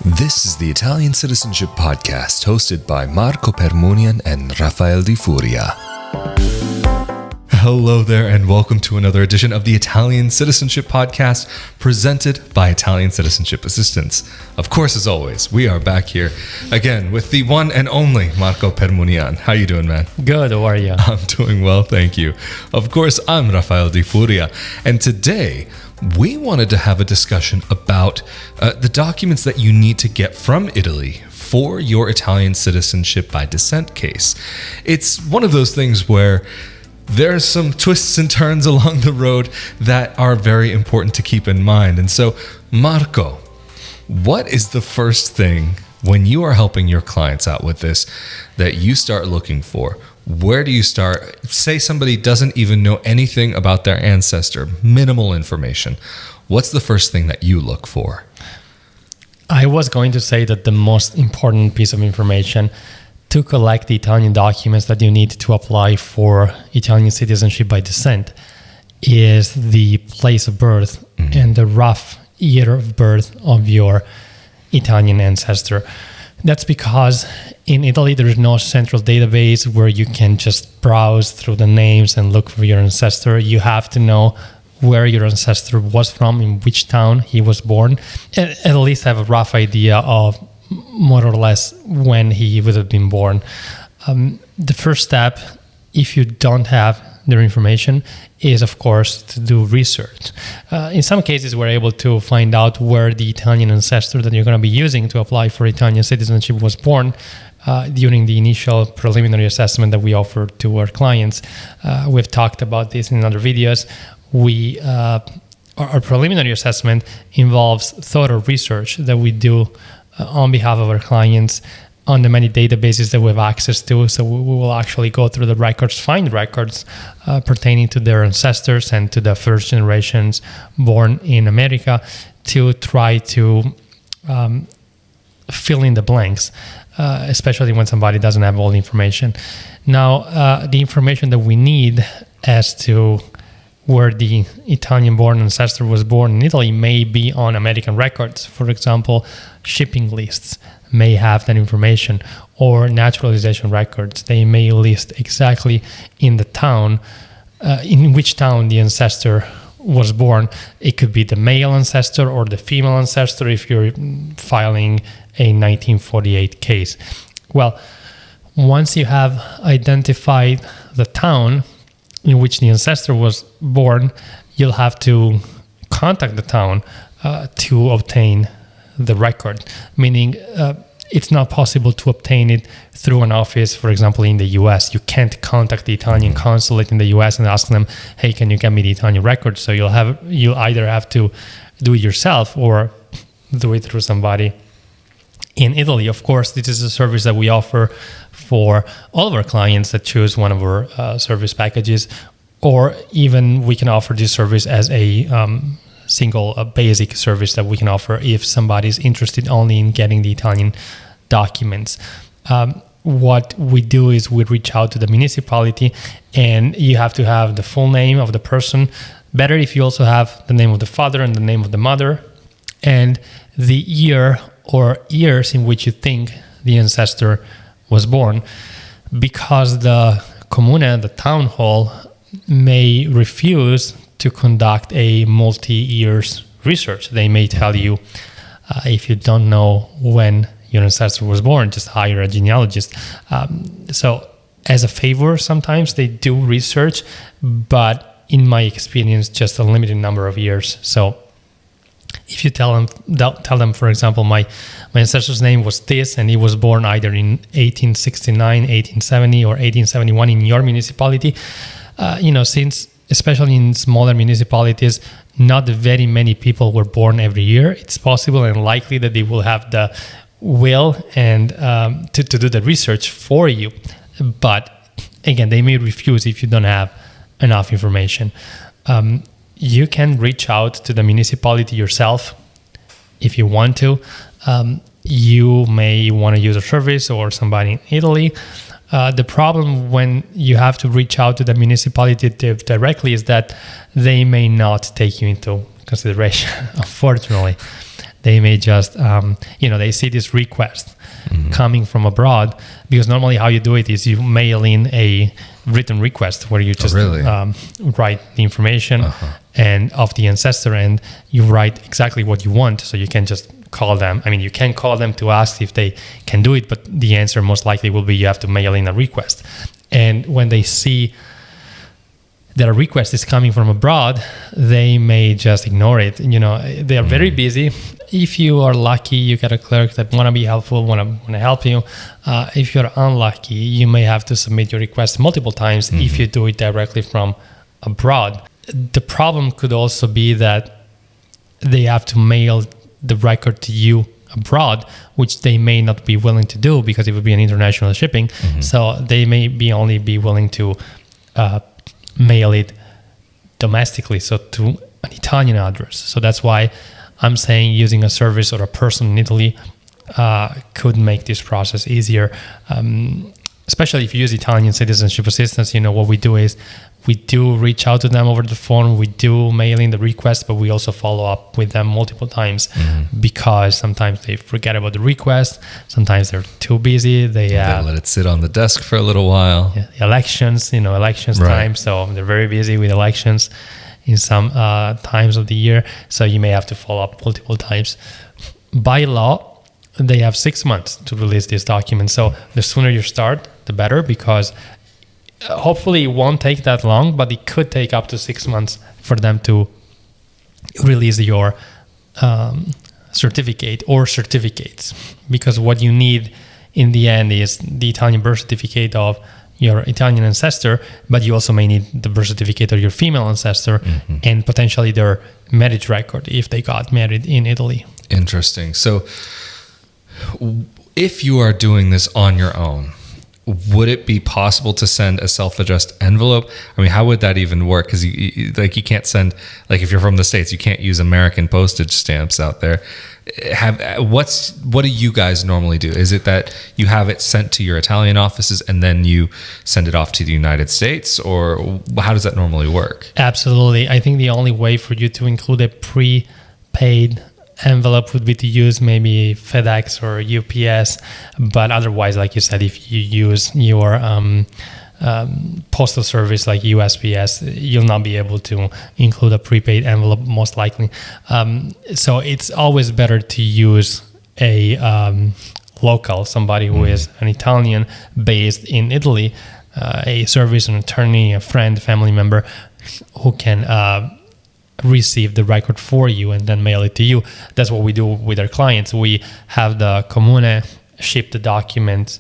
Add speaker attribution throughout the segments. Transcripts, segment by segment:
Speaker 1: This is the Italian Citizenship Podcast, hosted by Marco Permunian and Rafael Di Furia. Hello there, and welcome to another edition of the Italian Citizenship Podcast, presented by Italian Citizenship Assistance. Of course, as always, we are back here again with the one and only Marco Permunian. How you doing, man?
Speaker 2: Good, how are you?
Speaker 1: I'm doing well, thank you. Of course, I'm Rafael Di Furia, and today we wanted to have a discussion about the documents that you need to get from Italy for your Italian citizenship by descent case. It's one of those things where there are some twists and turns along the road that are very important to keep in mind. And so, Marco, what is the first thing when you are helping your clients out with this that you start looking for? Where do you start? Say somebody doesn't even know anything about their ancestor, minimal information. What's the first thing that you look for?
Speaker 2: I was going to say that the most important piece of information to collect the Italian documents that you need to apply for Italian citizenship by descent is the place of birth and the rough year of birth of your Italian ancestor. That's because in Italy, there is no central database where you can just browse through the names and look for your ancestor. You have to know where your ancestor was from, in which town he was born, and at least have a rough idea of more or less when he would have been born. The first step, if you don't have their information, is of course to do research. In some cases, we're able to find out where the Italian ancestor that you're going to be using to apply for Italian citizenship was born during the initial preliminary assessment that we offer to our clients. We've talked about this in other videos. Our preliminary assessment involves thorough research that we do on behalf of our clients on the many databases that we have access to. So we will actually go through the records, find records pertaining to their ancestors and to the first generations born in America to try to fill in the blanks, especially when somebody doesn't have all the information. Now, the information that we need as to where the Italian-born ancestor was born in Italy may be on American records. For example, shipping lists may have that information, or naturalization records. They may list exactly in the town, in which town the ancestor was born. It could be the male ancestor or the female ancestor if you're filing a 1948 case. Well, once you have identified the town in which the ancestor was born, you'll have to contact the town to obtain the record, meaning it's not possible to obtain it through an office, for example, in the US. You can't contact the Italian consulate in the US and ask them, hey, can you get me the Italian record? So you'll either have to do it yourself or do it through somebody in Italy. Of course, this is a service that we offer for all of our clients that choose one of our service packages, or even we can offer this service as a single basic service that we can offer if somebody's interested only in getting the Italian documents. What we do is we reach out to the municipality, and you have to have the full name of the person. Better if you also have the name of the father and the name of the mother, and the year or years in which you think the ancestor was born, because the comune, the town hall, may refuse to conduct a multi-years research. They may tell you, if you don't know when your ancestor was born, just hire a genealogist. So as a favor, sometimes they do research, but in my experience, just a limited number of years. So if you tell them, for example, my ancestor's name was this, and he was born either in 1869, 1870, or 1871 in your municipality, since especially in smaller municipalities, not very many people were born every year. It's possible and likely that they will have the will and to do the research for you. But again, they may refuse if you don't have enough information. You can reach out to the municipality yourself if you want to. You may want to use a service or somebody in Italy. The problem when you have to reach out to the municipality directly is that they may not take you into consideration, unfortunately. they may just, they see this request coming from abroad, because normally how you do it is you mail in a written request where you just write the information and of the ancestor, and you write exactly what you want. So you can just call them. I mean, you can call them to ask if they can do it, but the answer most likely will be you have to mail in a request. And when they see that a request is coming from abroad, they may just ignore it. They are very busy. If you are lucky, you get a clerk that want to be helpful, want to help you. If you're unlucky, you may have to submit your request multiple times if you do it directly from abroad. The problem could also be that they have to mail the record to you abroad, which they may not be willing to do because it would be an international shipping. So they may only be willing to mail it domestically, so to an Italian address. So that's why I'm saying using a service or a person in Italy could make this process easier. Especially if you use Italian Citizenship Assistance, what we do is we do reach out to them over the phone. We do mail in the request, but we also follow up with them multiple times because sometimes they forget about the request. Sometimes they're too busy. They
Speaker 1: let it sit on the desk for a little while.
Speaker 2: Yeah, elections time. So they're very busy with elections in some times of the year. So you may have to follow up multiple times. By law, they have 6 months to release this document. So the sooner you start, the better, because hopefully it won't take that long, but it could take up to 6 months for them to release your certificate or certificates. Because what you need in the end is the Italian birth certificate of your Italian ancestor, but you also may need the birth certificate of your female ancestor and potentially their marriage record if they got married in Italy.
Speaker 1: Interesting. So if you are doing this on your own, would it be possible to send a self-addressed envelope? I mean, how would that even work? Because you can't send, like if you're from the States, you can't use American postage stamps out there. What do you guys normally do? Is it that you have it sent to your Italian offices and then you send it off to the United States, or how does that normally work?
Speaker 2: Absolutely. I think the only way for you to include a prepaid envelope would be to use maybe FedEx or UPS, but otherwise, like you said, if you use your postal service like USPS, you'll not be able to include a prepaid envelope most likely. So it's always better to use a local, somebody who is an Italian based in Italy, a service, an attorney, a friend, family member who can receive the record for you and then mail it to you. That's what we do with our clients. We have the Comune ship the documents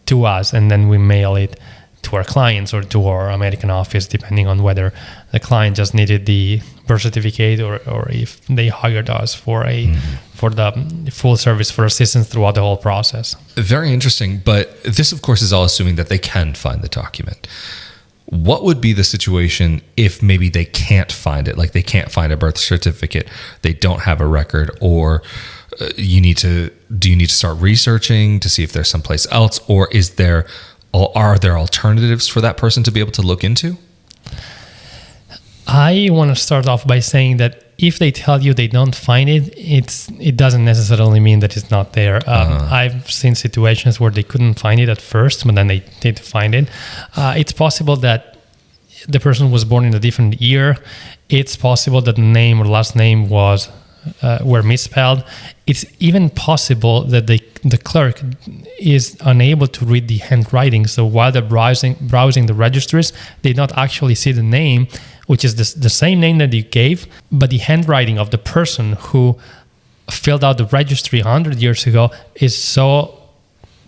Speaker 2: to us, and then we mail it to our clients or to our American office, depending on whether the client just needed the birth certificate or if they hired us for the full service for assistance throughout the whole process.
Speaker 1: Very interesting. But this, of course, is all assuming that they can find the document. What would be the situation if maybe they can't find it? Like they can't find a birth certificate, they don't have a record, or do you need to start researching to see if there's someplace else, or are there alternatives for that person to be able to look into?
Speaker 2: I want to start off by saying that if they tell you they don't find it, it doesn't necessarily mean that it's not there. I've seen situations where they couldn't find it at first, but then they did find it. It's possible that the person was born in a different year. It's possible that the name or last name were misspelled. It's even possible that the clerk is unable to read the handwriting. So while they're browsing the registries, they don't actually see the name, which is the same name that you gave, but the handwriting of the person who filled out the registry 100 years ago is so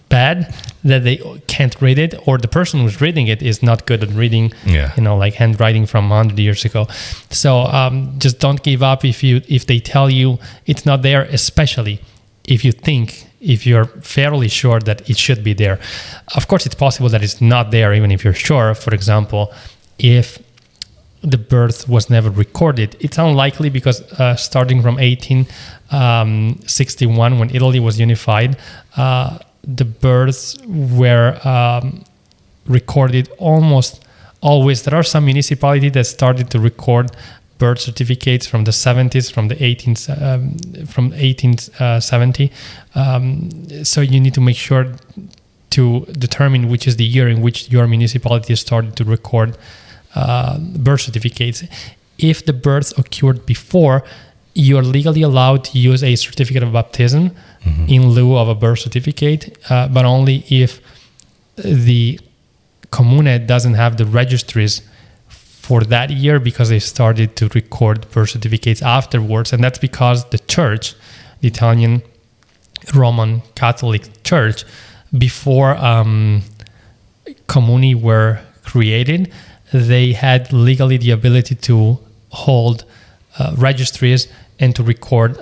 Speaker 2: bad that they can't read it, or the person who's reading it is not good at reading, like handwriting from 100 years ago. So just don't give up if they tell you it's not there, especially if you're fairly sure that it should be there. Of course, it's possible that it's not there, even if you're sure. For example, if the birth was never recorded, it's unlikely because starting from 1861, when Italy was unified, the births were recorded almost always. There are some municipalities that started to record birth certificates from the 70s, from the 1870. So you need to make sure to determine which is the year in which your municipality started to record birth certificates. If the birth occurred before, you are legally allowed to use a certificate of baptism in lieu of a birth certificate, but only if the commune doesn't have the registries for that year, because they started to record birth certificates afterwards. And that's because the church, the Italian Roman Catholic Church, before communi were created, they had legally the ability to hold registries and to record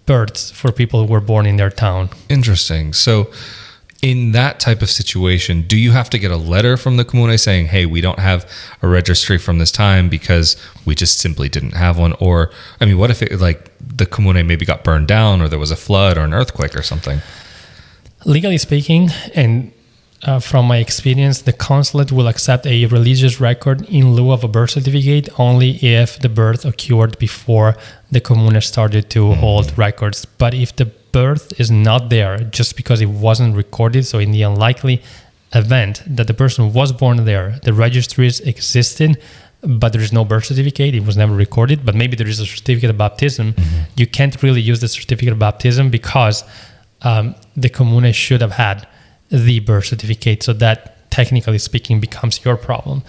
Speaker 2: births for people who were born in their town.
Speaker 1: Interesting. So in that type of situation, do you have to get a letter from the commune saying, hey, we don't have a registry from this time because we just simply didn't have one? Or, I mean, what if it, like, the commune maybe got burned down, or there was a flood or an earthquake or something?
Speaker 2: Legally speaking, and from my experience, the consulate will accept a religious record in lieu of a birth certificate only if the birth occurred before the commune started to hold records. But if the birth is not there just because it wasn't recorded, so in the unlikely event that the person was born there, the registries existed, but there is no birth certificate, it was never recorded, but maybe there is a certificate of baptism, you can't really use the certificate of baptism because the commune should have had the birth certificate. So that, technically speaking, becomes your problem,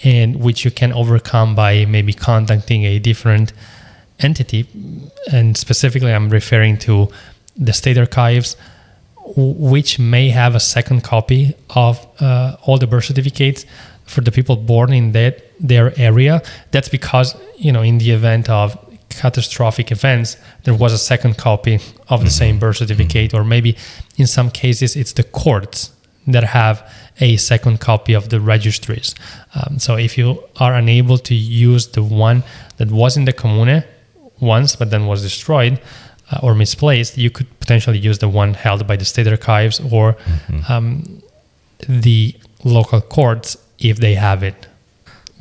Speaker 2: and which you can overcome by maybe contacting a different entity. And specifically, I'm referring to the state archives, which may have a second copy of all the birth certificates for the people born in their area. That's because, in the event of catastrophic events, there was a second copy of the same birth certificate, or maybe in some cases it's the courts that have a second copy of the registries. So if you are unable to use the one that was in the commune once but then was destroyed or misplaced, you could potentially use the one held by the state archives or the local courts if they have it.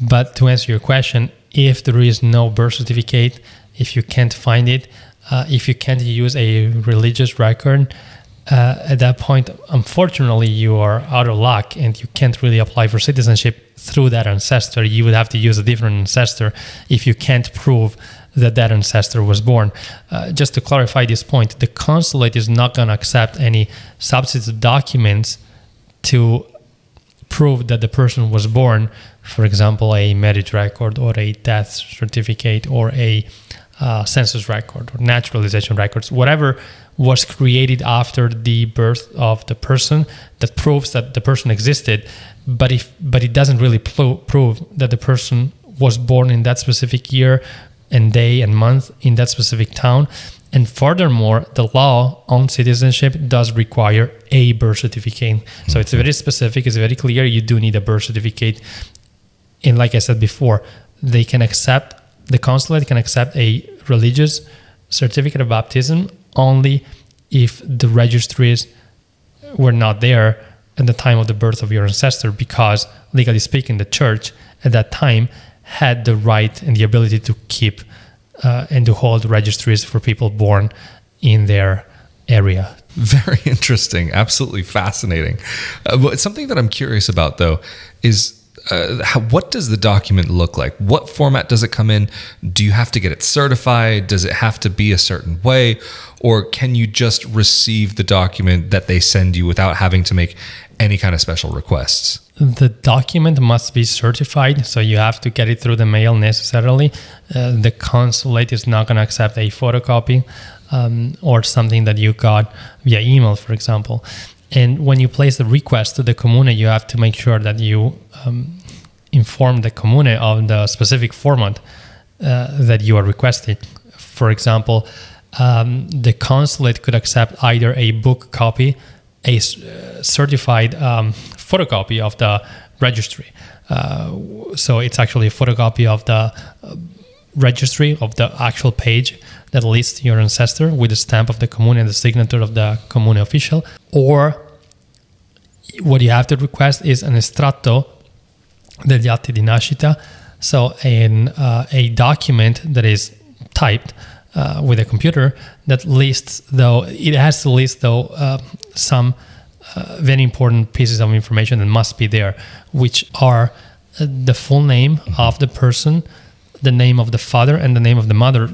Speaker 2: But to answer your question, if there is no birth certificate, if you can't find it, if you can't use a religious record, at that point, unfortunately, you are out of luck and you can't really apply for citizenship through that ancestor. You would have to use a different ancestor if you can't prove that ancestor was born. Just to clarify this point, the consulate is not going to accept any substitute documents to prove that the person was born. For example, a marriage record or a death certificate or a census record or naturalization records, whatever was created after the birth of the person that proves that the person existed, but it doesn't really prove that the person was born in that specific year and day and month in that specific town. And furthermore, the law on citizenship does require a birth certificate. So it's very specific, it's very clear, you do need a birth certificate. And like I said before, the consulate can accept a religious certificate of baptism only if the registries were not there at the time of the birth of your ancestor, because legally speaking, the church at that time had the right and the ability to keep and to hold registries for people born in their area.
Speaker 1: Very interesting. Absolutely fascinating. But something that I'm curious about, though, is what does the document look like? What format does it come in? Do you have to get it certified? Does it have to be a certain way? Or can you just receive the document that they send you without having to make any kind of special requests?
Speaker 2: The document must be certified, so you have to get it through the mail necessarily. The consulate is not going to accept a photocopy or something that you got via email, for example. And when you place the request to the commune, you have to make sure that you inform the commune of the specific format that you are requesting. For example, the consulate could accept either a book copy, a certified photocopy of the registry. So it's actually a photocopy of the registry of the actual page that lists your ancestor with the stamp of the commune and the signature of the commune official. Or what you have to request is an estratto degli atti di nascita So in a document that is typed with a computer that lists, though, it has to list, though, some very important pieces of information that must be there, which are the full name of the person, the name of the father, and the name of the mother.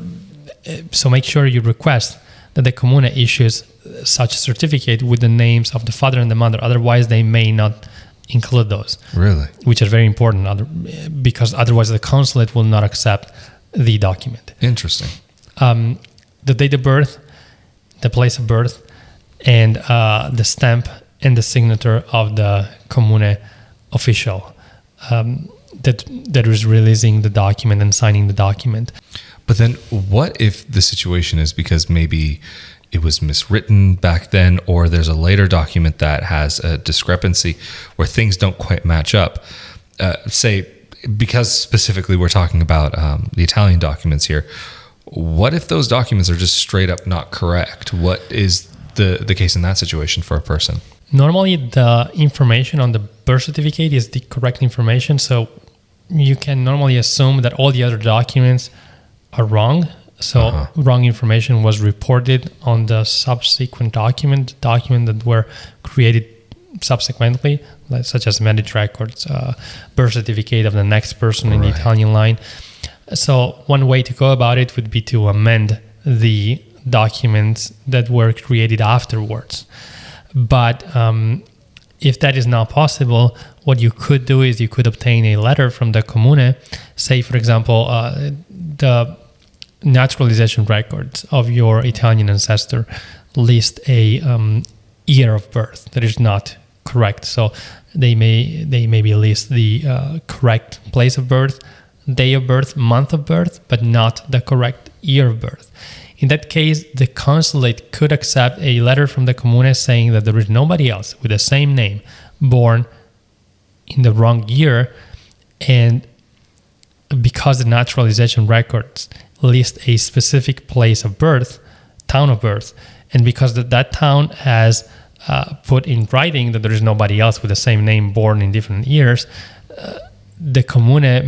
Speaker 2: So make sure you request that the Comune issues such a certificate with the names of the father and the mother. Otherwise, they may not include those.
Speaker 1: Really?
Speaker 2: Which is very important, because otherwise the consulate will not accept the document.
Speaker 1: Interesting.
Speaker 2: The date of birth, the place of birth, and the stamp and the signature of the Comune official that is releasing the document and signing the document.
Speaker 1: But then what if the situation is because maybe it was miswritten back then, or there's a later document that has a discrepancy where things don't quite match up? Say, because specifically we're talking about the Italian documents here, what if those documents are just straight up not correct? What is the case in that situation for a person?
Speaker 2: Normally, the information on the birth certificate is the correct information, so you can normally assume that all the other documents are wrong. So wrong information was reported on the subsequent document that were created subsequently, such as marriage records, birth certificate of the next person in the Italian line. So one way to go about it would be to amend the documents that were created afterwards. But if that is not possible, what you could do is you could obtain a letter from the Comune. Say, for example, the naturalization records of your Italian ancestor list a year of birth that is not correct. So they maybe list the correct place of birth, day of birth, month of birth, but not the correct year of birth. In that case, the consulate could accept a letter from the Comune saying that there is nobody else with the same name born in the wrong year, and because the naturalization records list a specific place of birth, town of birth, and because that town has put in writing that there is nobody else with the same name born in different years, the consulate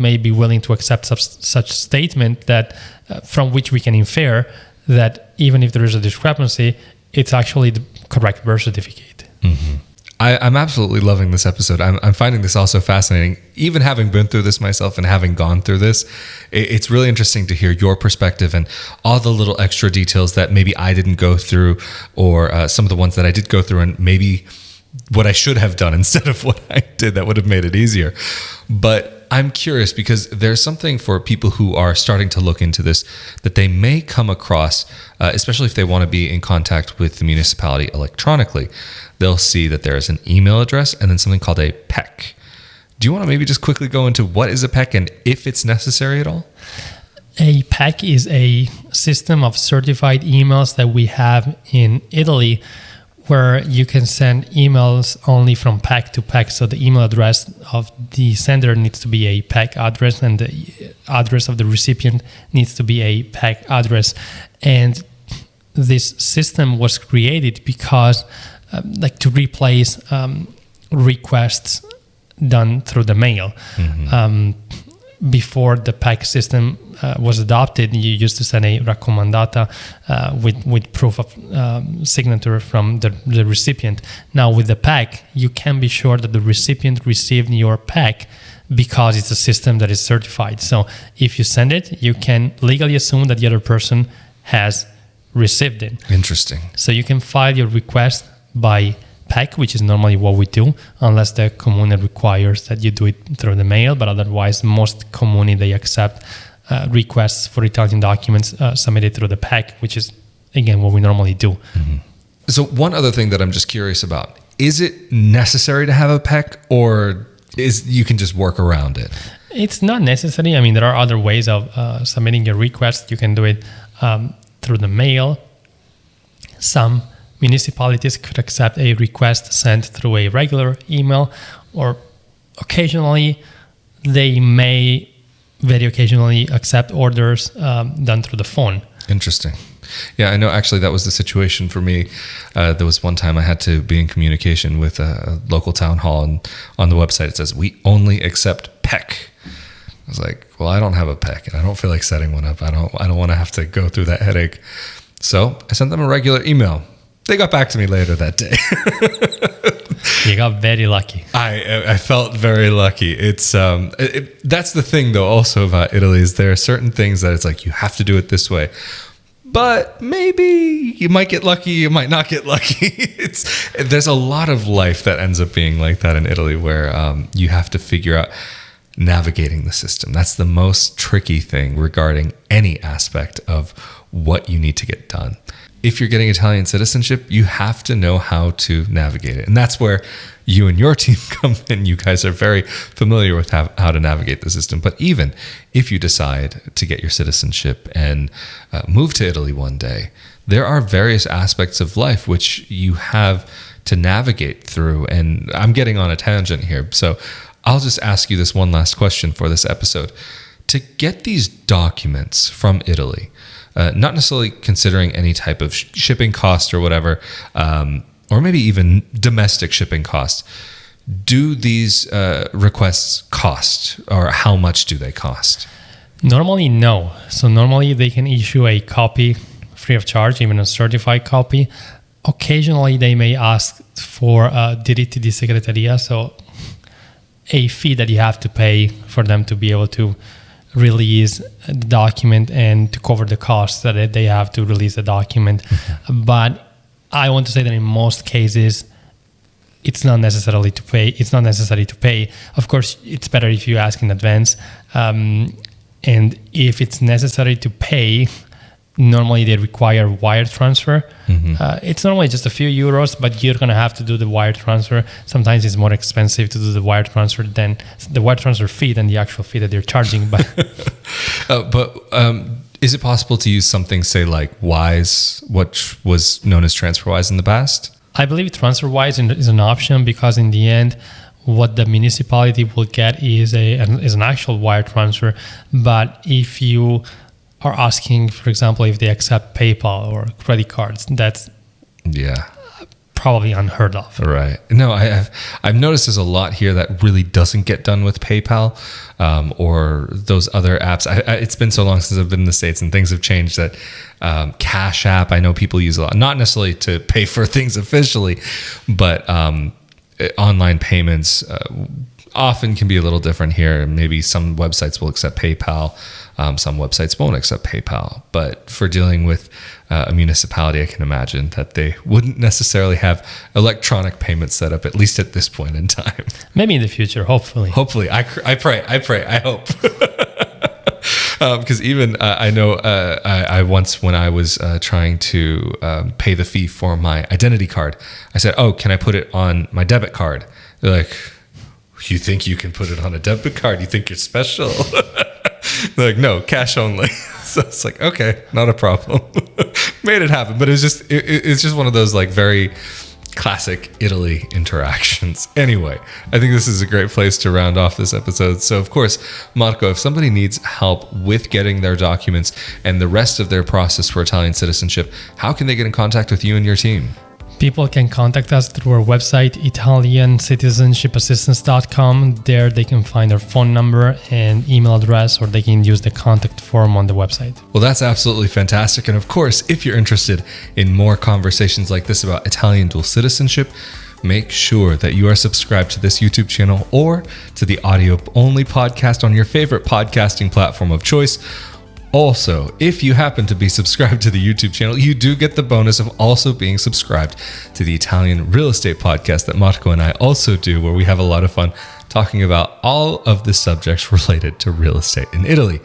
Speaker 2: may be willing to accept such statement that from which we can infer that even if there is a discrepancy, it's actually the correct birth certificate.
Speaker 1: Mm-hmm. I'm absolutely loving this episode. I'm finding this also fascinating. Even having been through this myself and having gone through this, it's really interesting to hear your perspective and all the little extra details that maybe I didn't go through, or some of the ones that I did go through, and maybe what I should have done instead of what I did that would have made it easier. But I'm curious because there's something for people who are starting to look into this that they may come across, especially if they want to be in contact with the municipality electronically. They'll see that there is an email address and then something called a PEC. Do you want to maybe just quickly go into what is a PEC and if it's necessary at all?
Speaker 2: A PEC is a system of certified emails that we have in Italy, where you can send emails only from PEC to PEC. So the email address of the sender needs to be a PEC address, and the address of the recipient needs to be a PEC address. And this system was created because to replace requests done through the mail. Mm-hmm. Before the PEC system was adopted, you used to send a raccomandata with proof of signature from the recipient. Now with the PEC, you can be sure that the recipient received your PEC because it's a system that is certified. So if you send it, you can legally assume that the other person has received it.
Speaker 1: Interesting.
Speaker 2: So you can file your request by PEC, which is normally what we do, unless the Comune requires that you do it through the mail. But otherwise, most Comuni, they accept requests for Italian documents submitted through the PEC, which is, again, what we normally do.
Speaker 1: Mm-hmm. So one other thing that I'm just curious about, is it necessary to have a PEC, or you can just work around it?
Speaker 2: It's not necessary. I mean, there are other ways of submitting your request. You can do it through the mail. Some municipalities could accept a request sent through a regular email, or occasionally they may very occasionally accept orders done through the phone.
Speaker 1: Interesting. Yeah, I know. Actually, that was the situation for me. There was one time I had to be in communication with a local town hall, and on the website it says, we only accept PEC. I was like, well, I don't have a PEC, and I don't feel like setting one up. I don't want to have to go through that headache. So I sent them a regular email. They got back to me later that day.
Speaker 2: You got very lucky.
Speaker 1: I felt very lucky. It's that's the thing though also about Italy, is there are certain things that it's like you have to do it this way. But maybe you might get lucky, you might not get lucky. There's a lot of life that ends up being like that in Italy, where you have to figure out navigating the system. That's the most tricky thing regarding any aspect of what you need to get done. If you're getting Italian citizenship, you have to know how to navigate it. And that's where you and your team come in. You guys are very familiar with how to navigate the system. But even if you decide to get your citizenship and move to Italy one day, there are various aspects of life which you have to navigate through. And I'm getting on a tangent here, so I'll just ask you this one last question for this episode. To get these documents from Italy, not necessarily considering any type of shipping cost or whatever, or maybe even domestic shipping costs, do these requests cost, or how much do they cost?
Speaker 2: Normally, no. So normally they can issue a copy free of charge, even a certified copy. Occasionally they may ask for diritti di segreteria, so a fee that you have to pay for them to be able to release the document and to cover the costs that they have to release the document. Mm-hmm. But I want to say that in most cases, it's not necessary to pay. Of course, it's better if you ask in advance. And if it's necessary to pay, normally they require wire transfer. Mm-hmm. It's normally just a few euros, but you're going to have to do the wire transfer. Sometimes it's more expensive to do the wire transfer than the wire transfer fee than the actual fee that they're charging. But
Speaker 1: is it possible to use something, say, like Wise, what was known as TransferWise in the past?
Speaker 2: I believe TransferWise is an option, because in the end, what the municipality will get is an actual wire transfer. But if you are asking, for example, if they accept PayPal or credit cards, that's probably unheard of.
Speaker 1: Right. No, I've noticed there's a lot here that really doesn't get done with PayPal or those other apps. It's been so long since I've been in the States, and things have changed that Cash App, I know people use a lot, not necessarily to pay for things officially, but online payments often can be a little different here. Maybe some websites will accept PayPal. Some websites won't accept PayPal. But for dealing with a municipality, I can imagine that they wouldn't necessarily have electronic payments set up, at least at this point in time.
Speaker 2: Maybe in the future, hopefully.
Speaker 1: Hopefully. I pray, I hope. Because even I know I once, when I was trying to pay the fee for my identity card, I said, oh, can I put it on my debit card? They're like, you think you can put it on a debit card? You think you're special? They're like, no, cash only. So it's like, okay, not a problem. Made it happen. But it's just one of those like very classic Italy interactions. Anyway, I think this is a great place to round off this episode. So of course, Marco, if somebody needs help with getting their documents and the rest of their process for Italian citizenship, how can they get in contact with you and your team?
Speaker 2: People can contact us through our website, italiancitizenshipassistance.com. There they can find our phone number and email address, or they can use the contact form on the website.
Speaker 1: Well, that's absolutely fantastic. And of course, if you're interested in more conversations like this about Italian dual citizenship, make sure that you are subscribed to this YouTube channel or to the audio-only podcast on your favorite podcasting platform of choice. Also, if you happen to be subscribed to the YouTube channel, you do get the bonus of also being subscribed to the Italian real estate podcast that Marco and I also do, where we have a lot of fun talking about all of the subjects related to real estate in Italy.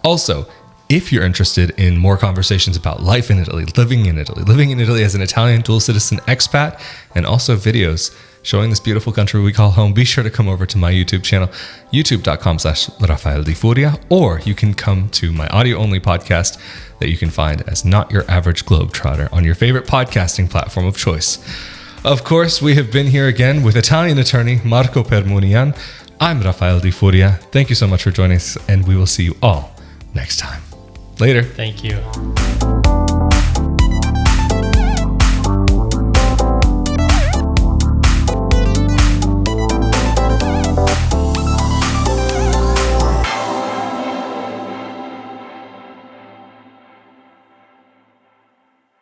Speaker 1: Also, if you're interested in more conversations about life in Italy, living in Italy as an Italian dual citizen expat, and also videos showing this beautiful country we call home, be sure to come over to my YouTube channel, youtube.com/RafaelDiFuria, or you can come to my audio-only podcast that you can find as Not Your Average Globetrotter on your favorite podcasting platform of choice. Of course, we have been here again with Italian attorney Marco Permunian. I'm Rafael Di Furia. Thank you so much for joining us, and we will see you all next time. Later.
Speaker 2: Thank you.